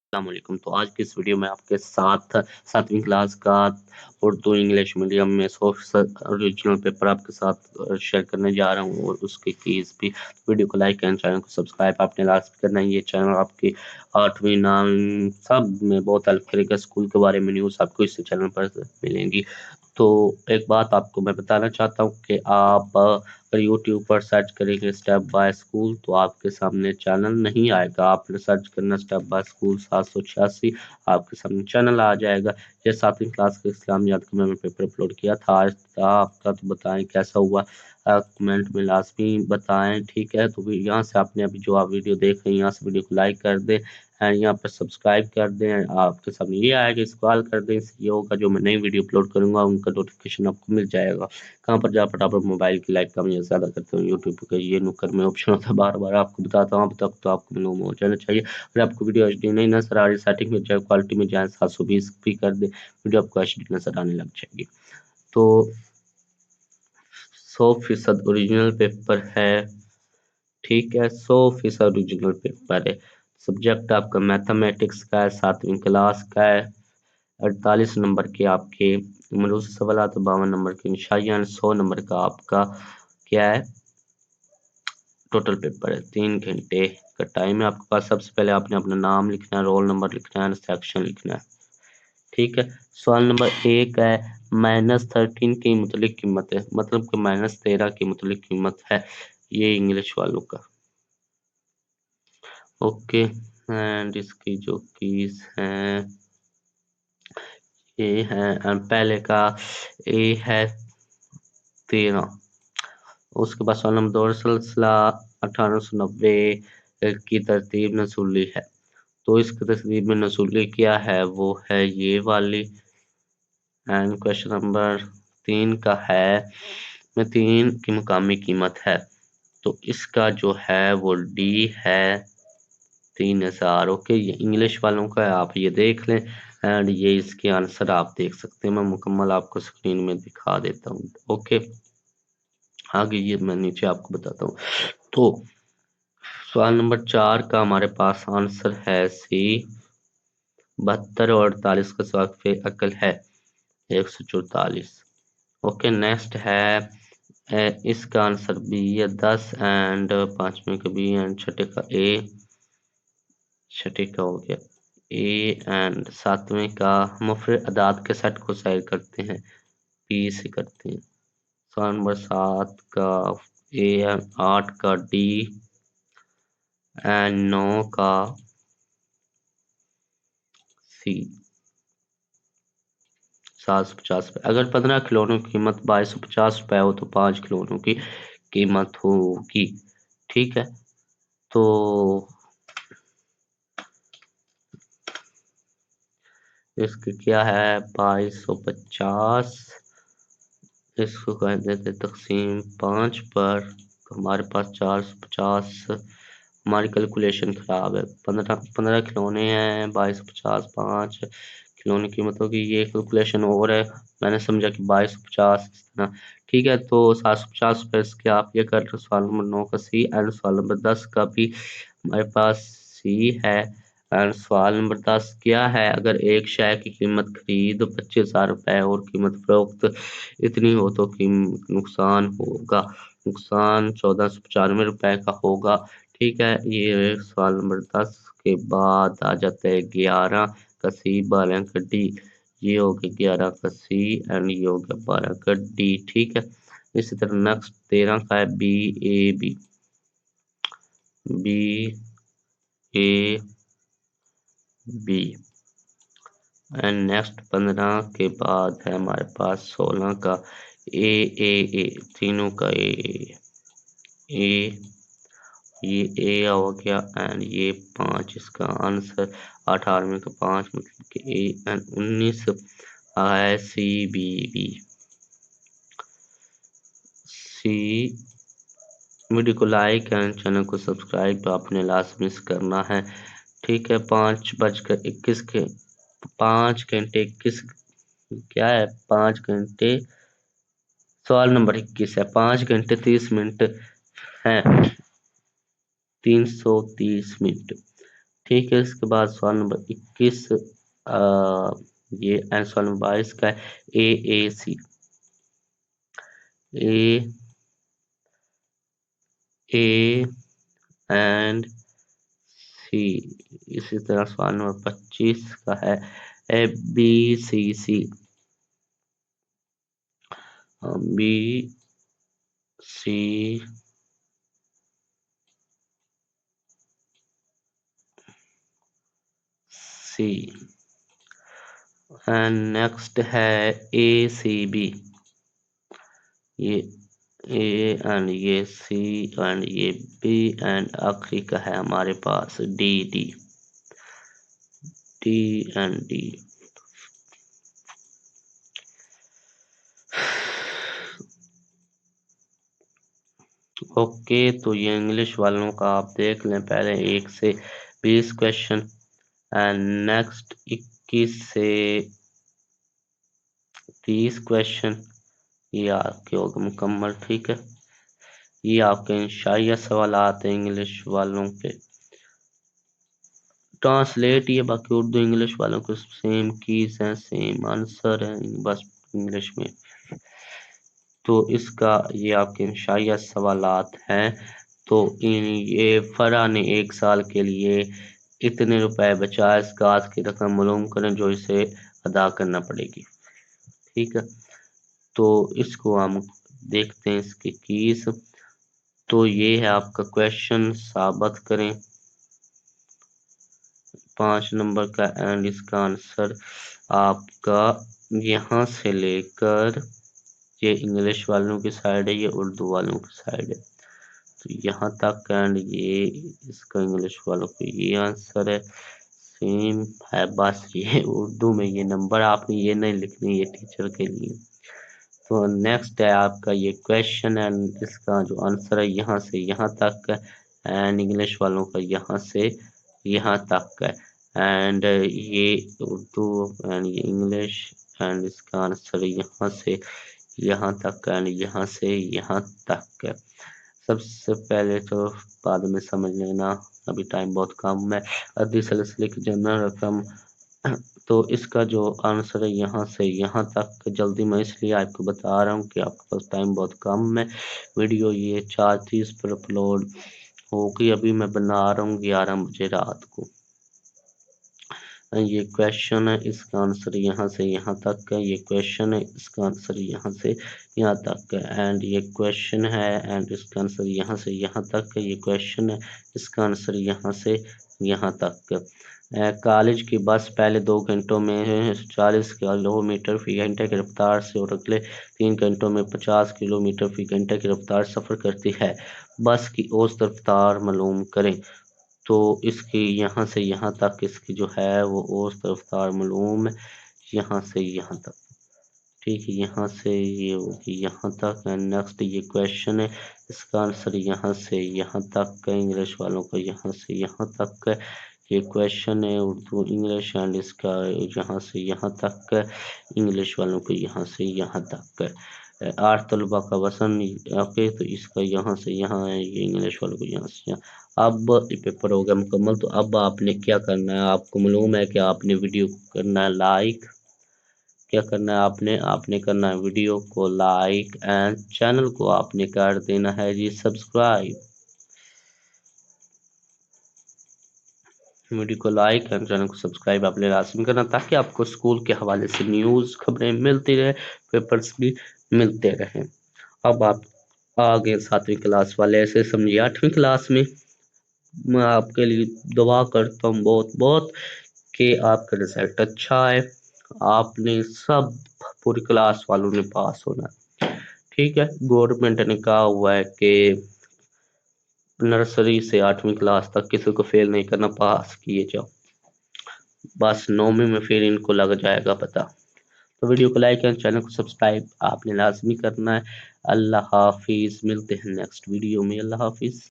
अस्सलामुअलैकुम। तो आज की इस वीडियो में आपके साथ 7वीं क्लास का उर्दू इंग्लिश मीडियम में ओरिजिनल पेपर आपके साथ शेयर करने जा रहा हूँ और उसकी कीज़ भी। वीडियो को लाइक एंड चैनल को सब्सक्राइब आपने लास्ट करना है। ये चैनल आपकी 8वीं 9वीं सब में बहुत हेल्प करेगा। स्कूल के बारे में न्यूज़ आपको इस चैनल पर मिलेंगी। तो एक बात आपको मैं बताना चाहता हूँ कि आप अगर यूट्यूब पर सर्च करेंगे स्टेप बाय स्कूल तो आपके सामने चैनल नहीं आएगा। आपने सर्च करना स्टेप बाय स्कूल 786, आपके सामने चैनल आ जाएगा। ये 7वीं क्लास के इस्लामियात का मैंने पेपर अपलोड किया था आज था आपका। तो बताएं कैसा हुआ, कमेंट में लाजमी बताएं, ठीक है। तो यहाँ से आपने अभी जो आप वीडियो देख रहे हैं यहाँ से वीडियो को लाइक कर दें एंड यहाँ पर सब्सक्राइब कर दें। आपके सामने ये आएगा, स्क्रॉल कर दें, इससे ये होगा जो मैं नई वीडियो अपलोड करूंगा उनका नोटिफिकेशन आपको मिल जाएगा। कहाँ पर जा फटाफट मोबाइल की लाइक कम या ज़्यादा करते हो। यूट्यूब का ये नुकर में ऑप्शन होता है, बार बार आपको बताता हूँ। अब तक तो आपको मालूम हो जाना चाहिए। अगर आपको वीडियो एच डी नहीं नजर आ रही, सेटिंग में जाए, क्वालिटी में जाए, 720 भी कर दे, वीडियो आपको एच डी नजर आने लग जाएगी। तो 100% ओरिजिनल पेपर है, ठीक है। 100% ओरिजिनल पेपर है। सब्जेक्ट आपका मैथमेटिक्स का है, 7वीं क्लास का है। 48 नंबर के आपके मरूज सवाल, 52 नंबर के निशान, 100 नंबर का आपका क्या है टोटल पेपर है। 3 घंटे का टाइम है आपके पास। सबसे पहले आपने अपना नाम लिखना है, रोल नंबर लिखना है, सेक्शन लिखना है, ठीक है। सवाल नंबर 1 है -13 की मुतलिक कीमत है, मतलब कि -13 की मुतलिक कीमत है। ये इंग्लिश वालों का, ओके। एंड इसकी जो कीज हैं ये है, पहले का ए है 13। उसके बाद सवाल नंबर 2, सिलसिला 1890 की तरतीब नसूली है। तो इसकी तरतीब में नसूली क्या है, वो है ये वाली। एंड क्वेश्चन नंबर 3 का है में 3 की मुकामी कीमत है। तो इसका जो है वो डी है 3000। ओके, ये इंग्लिश वालों का है, आप ये देख लें। एंड ये इसके आंसर आप देख सकते हैं, मैं मुकम्मल आपको स्क्रीन में दिखा देता हूँ। ओके, आगे ये मैं नीचे आपको बताता हूँ। तो सवाल नंबर 4 का हमारे पास आंसर है सी। 72 और 48 का सवाल अकल है 144। ओके, नेक्स्ट है इसका आंसर बी है 10 एंड 5वें का बी एंड छठे का ए, छठे का हो गया ए एंड 7वें का मुफ्रद अदाद के सेट को सैर करते हैं, पी से करते हैं। सवाल नंबर 7 का ए एंड 8 का डी एंड 9 का सी। 750 रुपये। अगर 15 खिलौनों की कीमत 2250 रुपये हो तो 5 खिलौनों की कीमत होगी, ठीक है। तो इसकी क्या है 2250, इसको कर देते तकसीम 5 पर, तो हमारे पास 450। हमारी कैलकुलेशन खराब है। 15 खिलौने हैं, 2250, 5 खिलौने की कीमत होगी। ये कैलकुलेशन और है, मैंने समझा कि 2250 इस तरह, ठीक है। तो 750 रुपये इसके आप ये कर लो। सवाल नंबर 9 का सी एंड सवाल नंबर 10 का भी हमारे पास सी है। एंड सवाल नंबर 10 क्या है, अगर एक शेयर की कीमत खरीद 25,000 रुपये और कीमत फरोख्त इतनी हो तो नुकसान होगा। नुकसान 1495 रुपये का होगा, ठीक है। ये सवाल नंबर 10 के बाद आ जाता है 11 का सी 12 का डी। ये हो गया 11 का सी एंड ये हो गया 12 का डी, ठीक है। इसी तरह नेक्स्ट 13 का है B A B, B A B and next 15 के बाद है हमारे पास 16 का ए ए ए, तीनों का ए, ये ए हो गया एंड ये 5 इसका आंसर। 18वें का 5 मतलब कि ए एंड 19 है सी बी बी। सी वीडियो को लाइक एंड चैनल को सब्सक्राइब आपने लाजमी करना है, ठीक है। 5:21 के 5 घंटे 21 क्या है 5 घंटे, सवाल नंबर 21 है 5 घंटे 30 मिनट है, 330 मिनट, ठीक है, इसके बाद सवाल नंबर 21 ये सवाल नंबर 22 का AAC A एंड सी। इसी तरह सवाल नंबर 25 का है BCC BC एंड नेक्स्ट है ACB ये एंड ये C एंड ये B एंड आखिरी का है हमारे पास D एंड D। ओके, तो ये इंग्लिश वालों का आप देख लें पहले 1 से 20 क्वेश्चन एंड नेक्स्ट 21 से 30 क्वेश्चन ये आपके हो गए मुकम्मल। ठीक है, ये आपके इंशाइया सवालात हैं इंग्लिश वालों के। ट्रांसलेट ये बाकी उर्दू इंग्लिश वालों के सेम कीज हैं, सेम आंसर हैं, बस इंग्लिश में। तो इसका ये आपके इंशाइया सवालात हैं। तो ये फरा ने 1 साल के लिए इतने रुपए बचाए, इस गाज की रकम मालूम करें जो इसे अदा करना पड़ेगी। ठीक है, तो इसको हम देखते हैं इसकी कीज। तो ये है आपका क्वेश्चन, साबित करें 5 नंबर का एंड इसका आंसर आपका यहाँ से लेकर ये इंग्लिश वालों की साइड है, ये उर्दू वालों की साइड है, तो यहाँ तक एंड ये इसका इंग्लिश वालों को ये आंसर है, सेम है। बस ये उर्दू में ये नंबर आपने ये नहीं लिखनी, ये टीचर के लिए। तो नेक्स्ट है आपका ये क्वेश्चन एंड इसका जो आंसर है यहाँ से यहाँ तक एंड इंग्लिश वालों का यहाँ से यहाँ तक है एंड ये उर्दू एंड ये इंग्लिश एंड इसका आंसर यहाँ से यहाँ तक एंड यहाँ से यहाँ तक है। सबसे पहले तो बाद में समझ लेना, अभी टाइम बहुत कम है। अद्दी सलसिले की जनरल रकम, तो इसका जो आंसर है यहाँ से यहाँ तक, जल्दी मैं इसलिए आपको बता रहा हूँ कि आपके पास टाइम बहुत कम है। वीडियो ये 4:30 पर अपलोड होगी, अभी मैं बना रहा हूँ 11 बजे रात को। ये क्वेश्चन है, इसका आंसर यहाँ से यहाँ तक है, ये क्वेश्चन है, इसका आंसर यहाँ से यहाँ तक है एंड ये क्वेश्चन है एंड इसका आंसर यहाँ से यहाँ तक है, ये क्वेश्चन है, इसका आंसर यहाँ से यहाँ तक है। कॉलेज की बस पहले 2 घंटों में 40 किलोमीटर फी घंटे की रफ्तार से और अगले 3 घंटों में 50 किलोमीटर फी घंटे की रफ्तार सफ़र करती है। बस की औसत रफ्तार मालूम करें। तो इसकी यहाँ से यहाँ तक इसकी जो है वो औसत रफ्तार मालूम है, यहाँ से यहाँ तक। ठीक है, यहाँ से ये होगी यहाँ तक एंड नेक्स्ट ये क्वेश्चन है, इसका आंसर यहाँ से यहाँ तक है, इंग्लिश वालों का यहाँ से यहाँ तक है। ये क्वेश्चन है उर्दू इंग्लिश एंड इसका यहाँ से यहाँ तक है, इंग्लिश वालों को यहाँ से यहाँ तक है। 8 तलबा का वसन ओके, तो इसका यहाँ से यहाँ है, ये इंग्लिश वालों को यहाँ से यहाँ। अब ये पेपर हो गया मुकम्मल। तो अब आपने क्या करना है, आपको मालूम है कि आपने वीडियो को करना है लाइक, क्या करना है आपने आपने करना है वीडियो को लाइक एंड चैनल को आपने कर देना है जी सब्सक्राइब। वीडियो को लाइक एंड चैनल को सब्सक्राइब आपने लाजमी करना, ताकि आपको स्कूल के हवाले से न्यूज़ खबरें मिलती रहे, पेपर्स भी मिलते रहें। अब आप आगे 7वीं क्लास वाले ऐसे समझिए 8वीं क्लास में मैं आपके लिए दुआ करता हूँ बहुत बहुत कि आपका रिजल्ट अच्छा है, आपने सब पूरी क्लास वालों ने पास होना है। ठीक है, गवर्नमेंट ने कहा हुआ है कि नर्सरी से 8वीं क्लास तक किसी को फेल नहीं करना, पास किए जाओ। बस 9वीं में फिर इनको लग जाएगा पता। तो वीडियो को लाइक एंड चैनल को सब्सक्राइब आपने लाजमी करना है। अल्लाह हाफिज़, मिलते हैं नेक्स्ट वीडियो में। अल्लाह हाफिज़।